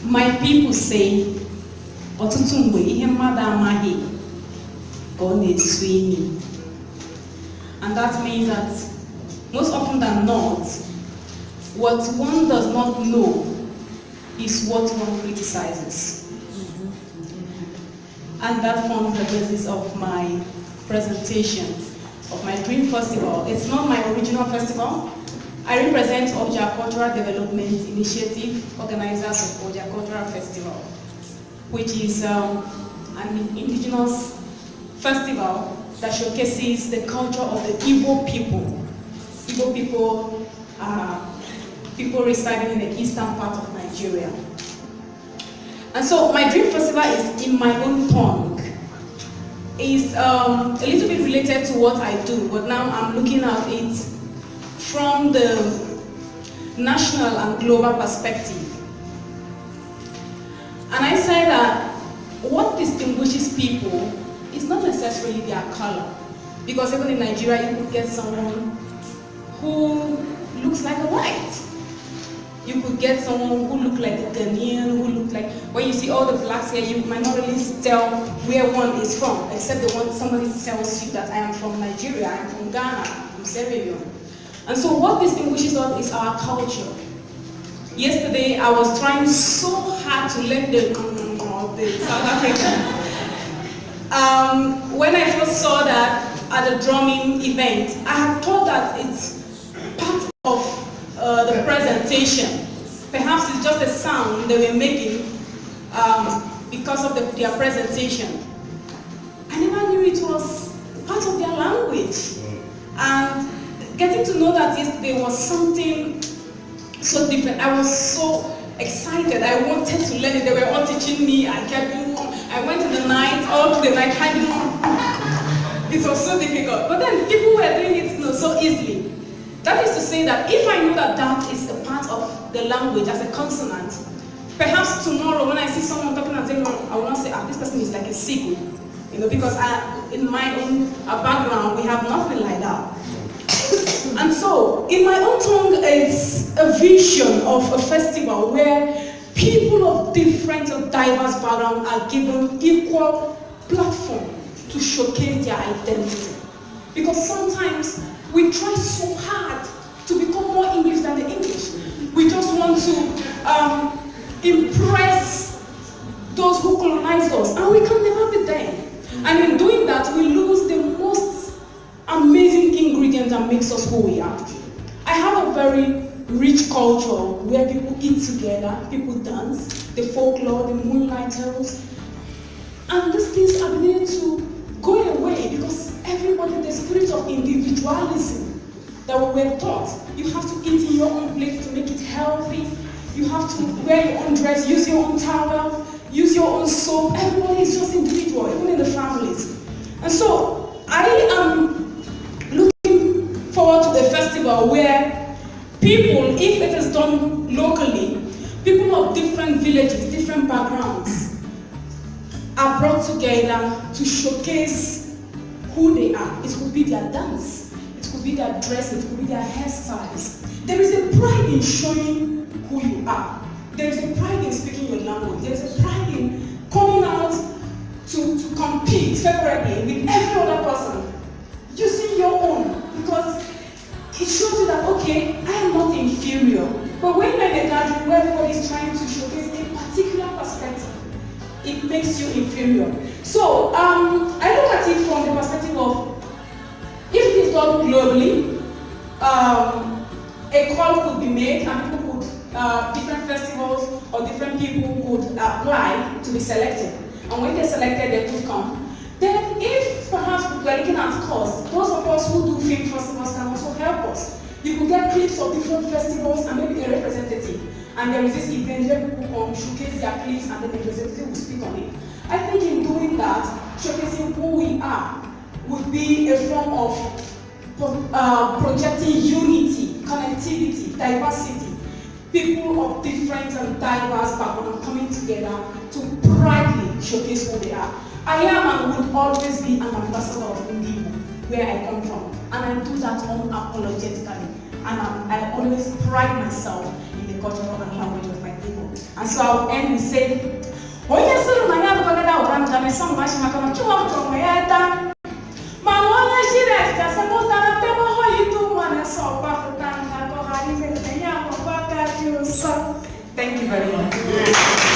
My people say, ọtụtụ mgbe ihe mmadụ amaghị ka ọ na-esu imi. And that means that most often than not, what one does not know is what one criticizes. And that forms the basis of my presentation of my Dream Festival. It's not my original festival. I represent Oja Cultural Development Initiative, organizers of Oja Cultural Festival, which is an indigenous festival that showcases the culture of the Igbo people. Igbo people are people residing in the eastern part of Nigeria. And so my Dream Festival is in my own tongue. It's a little bit related to what I do, but now I'm looking at it from the national and global perspective. And I say that what distinguishes people is not necessarily their color. Because even in Nigeria, you could get someone who looks like a white. You could get someone who looks like a Ghanaian, who looks like, when you see all the blacks here, you might not really tell where one is from, except the one somebody tells you that I am from Nigeria, I'm from Ghana, I'm from Sierra Leone. And so what distinguishes us is our culture. Yesterday, I was trying so hard to learn the South African. When I first saw that at the drumming event, I had thought that it's part of the presentation. Perhaps it's just a sound they were making because of their presentation. I never knew it was part of their language. And getting to know that yesterday was something so different. I was so excited. I wanted to learn it. They were all teaching me. I kept doing. I went to the night, all through the night, trying to. It was so difficult. But then people were doing it so easily. That is to say that if I know that that is a part of the language as a consonant, perhaps tomorrow when I see someone talking at them, I will not say, this person is like a sickle. Because in my own background, we have nothing like that. And so, in my own tongue, it's a vision of a festival where people of different and diverse backgrounds are given equal platform to showcase their identity. Because sometimes we try so hard to become more English than the English. We just want to impress those who colonized us, and we can never be there. And in doing that, we lose the most amazing ingredient that makes us who we are. I have a very rich culture where people eat together, people dance, the folklore, the moonlight tales, and these things are beginning to go away because everybody, the spirit of individualism that we were taught. You have to eat in your own plate to make it healthy. You have to wear your own dress, use your own towel, use your own soap. Everybody is just individual, even in the families. And so I am looking forward to a festival where people, if it is done locally, people of different villages, different backgrounds, are brought together to showcase who they are. It could be their dance, it could be their dress, it could be their hairstyles. There is a pride in showing who you are. There is a pride in speaking your language. There is a pride in coming out to compete favorably with every other person, using your own, because it shows you that, okay, I am not inferior. But when you're in a gathering where everybody is trying to showcase a particular perspective, it makes you inferior. So I look at it from the perspective of, if it is done globally, a call could be made and people could, different festivals or different people could apply to be selected. And when they're selected, they could come. Then if perhaps we're looking at cost, those of us who do film festivals can also help us. You could get clips of different festivals and maybe a representative. And there is this event where people showcase their clips and then the representative will speak on it. I think in doing that, showcasing who we are would be a form of projecting unity, connectivity, diversity. People of different and diverse backgrounds coming together to proudly showcase who they are. I am and will always be an ambassador of Indigo, where I come from. And I do that unapologetically. And I always pride myself in the cultural and language of my people. And so I'll end with saying, oh yes, I have got that one time, some much my come to one from my head. My one, she left us about that. I never how you do one and so far. Thank you very much.